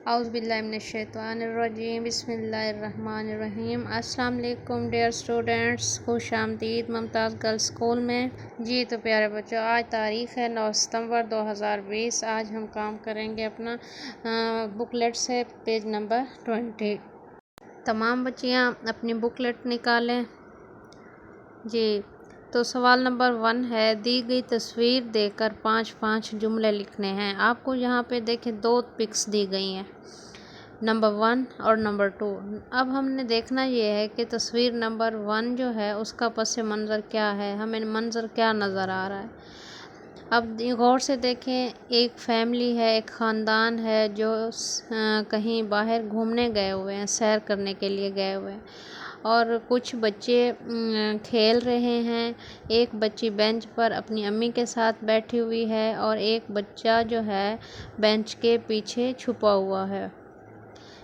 اعوذ باللہ من الشیطان الرجیم، بسم اللہ الرحمن الرحیم۔ السلام علیکم ڈیئر اسٹوڈنٹس، خوش آمدید ممتاز گرلز اسکول میں۔ جی تو پیارے بچوں، آج تاریخ ہے 9 ستمبر 2020۔ آج ہم کام کریں گے اپنا بکلیٹ سے پیج نمبر 20۔ تمام بچیاں اپنی بکلیٹ نکالیں۔ جی تو سوال نمبر 1 ہے، دی گئی تصویر دیکھ کر 5 جملے لکھنے ہیں۔ آپ کو یہاں پہ دیکھیں 2 پکس دی گئی ہیں، نمبر 1 اور نمبر 2۔ اب ہم نے دیکھنا یہ ہے کہ تصویر نمبر 1 جو ہے اس کا پس منظر کیا ہے، ہمیں منظر کیا نظر آ رہا ہے۔ اب غور سے دیکھیں، ایک فیملی ہے، ایک خاندان ہے جو کہیں باہر گھومنے گئے ہوئے ہیں، سیر کرنے کے لیے گئے ہوئے ہیں، اور کچھ بچے کھیل رہے ہیں۔ ایک بچی بینچ پر اپنی امی کے ساتھ بیٹھی ہوئی ہے اور ایک بچہ جو ہے بینچ کے پیچھے چھپا ہوا ہے۔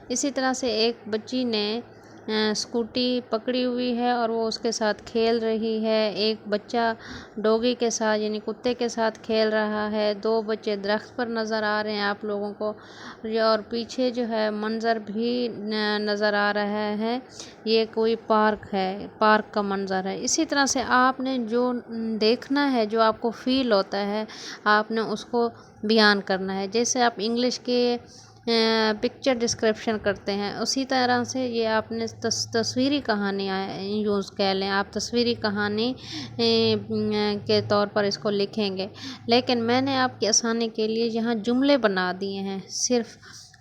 اسی طرح سے ایک بچی نے اسکوٹی پکڑی ہوئی ہے اور وہ اس کے ساتھ کھیل رہی ہے۔ ایک بچہ ڈوگی کے ساتھ یعنی کتے کے ساتھ کھیل رہا ہے۔ 2 بچے درخت پر نظر آ رہے ہیں آپ لوگوں کو، اور پیچھے جو ہے منظر بھی نظر آ رہا ہے، یہ کوئی پارک ہے، پارک کا منظر ہے۔ اسی طرح سے آپ نے جو دیکھنا ہے، جو آپ کو فیل ہوتا ہے، آپ نے اس کو بیان کرنا ہے۔ جیسے آپ انگلش کے پکچر ڈسکرپشن کرتے ہیں، اسی طرح سے یہ آپ نے تصویری کہانی یوز کر لیں۔ آپ تصویری کہانی کے طور پر اس کو لکھیں گے، لیکن میں نے آپ کی آسانی کے لیے یہاں جملے بنا دیے ہیں۔ صرف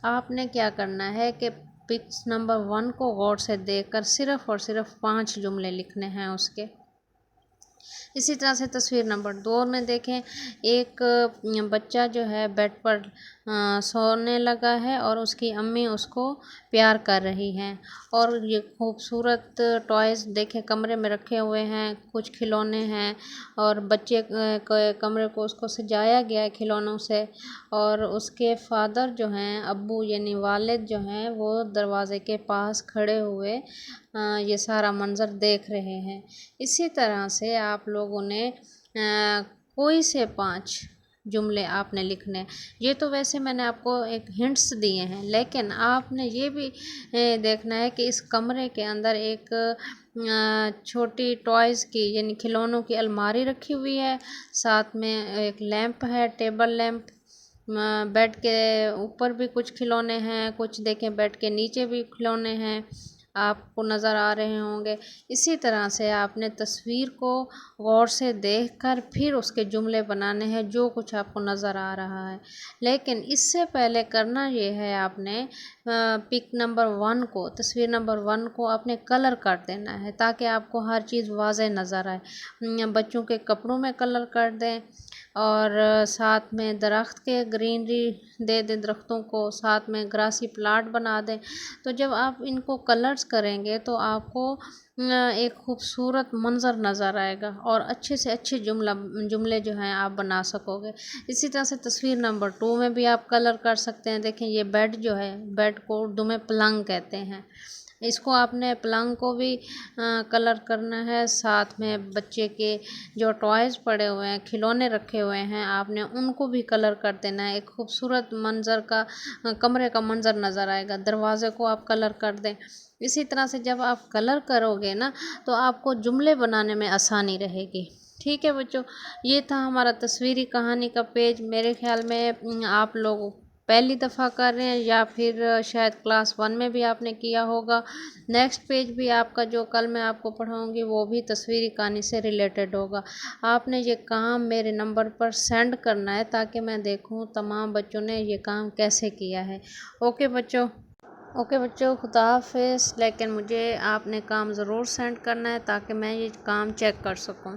آپ نے کیا کرنا ہے کہ پکس نمبر 1 کو غور سے دیکھ کر صرف اور صرف 5 جملے لکھنے ہیں اس کے۔ اسی طرح سے تصویر نمبر 2 میں دیکھیں، ایک بچہ جو ہے بیڈ پر سونے لگا ہے اور اس کی امی اس کو پیار کر رہی ہیں، اور یہ خوبصورت ٹوائز دیکھیں کمرے میں رکھے ہوئے ہیں، کچھ کھلونے ہیں، اور بچے کمرے کو اس کو سجایا گیا ہے کھلونوں سے، اور اس کے فادر جو ہیں، ابو یعنی والد جو ہیں، وہ دروازے کے پاس کھڑے ہوئے یہ سارا منظر دیکھ رہے ہیں۔ اسی طرح سے آپ لوگوں نے کوئی سے 5 جملے آپ نے لکھنے۔ یہ تو ویسے میں نے آپ کو ایک ہنٹس دیے ہیں، لیکن آپ نے یہ بھی دیکھنا ہے کہ اس کمرے کے اندر ایک چھوٹی ٹوائز کی یعنی کھلونوں کی الماری رکھی ہوئی ہے، ساتھ میں ایک لیمپ ہے، ٹیبل لیمپ۔ بیڈ کے اوپر بھی کچھ کھلونے ہیں، کچھ دیکھیں بیڈ کے نیچے بھی کھلونے ہیں، آپ کو نظر آ رہے ہوں گے۔ اسی طرح سے آپ نے تصویر کو غور سے دیکھ کر پھر اس کے جملے بنانے ہیں، جو کچھ آپ کو نظر آ رہا ہے۔ لیکن اس سے پہلے کرنا یہ ہے، آپ نے پک نمبر 1 کو، تصویر نمبر 1 کو آپ نے کلر کر دینا ہے، تاکہ آپ کو ہر چیز واضح نظر آئے۔ بچوں کے کپڑوں میں کلر کر دیں، اور ساتھ میں درخت کے گرینری دے دیں، درختوں کو ساتھ میں گراسی پلاٹ بنا دیں۔ تو جب آپ ان کو کلرز کریں گے تو آپ کو ایک خوبصورت منظر نظر آئے گا، اور اچھے سے اچھے جملے جو ہیں آپ بنا سکو گے۔ اسی طرح سے تصویر نمبر 2 میں بھی آپ کلر کر سکتے ہیں۔ دیکھیں یہ بیڈ جو ہے، بیڈ کو اردو میں پلنگ کہتے ہیں، اس کو آپ نے پلنگ کو بھی کلر کرنا ہے۔ ساتھ میں بچے کے جو ٹوائز پڑے ہوئے ہیں، کھلونے رکھے ہوئے ہیں، آپ نے ان کو بھی کلر کر دینا ہے۔ ایک خوبصورت منظر کا کمرے کا منظر نظر آئے گا، دروازے کو آپ کلر کر دیں۔ اسی طرح سے جب آپ کلر کرو گے نا، تو آپ کو جملے بنانے میں آسانی رہے گی۔ ٹھیک ہے بچوں، یہ تھا ہمارا تصویری کہانی کا پیج۔ میرے خیال میں آپ لوگ پہلی دفعہ کر رہے ہیں، یا پھر شاید کلاس 1 میں بھی آپ نے کیا ہوگا۔ نیکسٹ پیج بھی آپ کا جو کل میں آپ کو پڑھاؤں گی وہ بھی تصویری کہانی سے ریلیٹڈ ہوگا۔ آپ نے یہ کام میرے نمبر پر سینڈ کرنا ہے، تاکہ میں دیکھوں تمام بچوں نے یہ کام کیسے کیا ہے۔ اوکے بچوں، خدا حافظ۔ لیکن مجھے آپ نے کام ضرور سینڈ کرنا ہے، تاکہ میں یہ کام چیک کر سکوں۔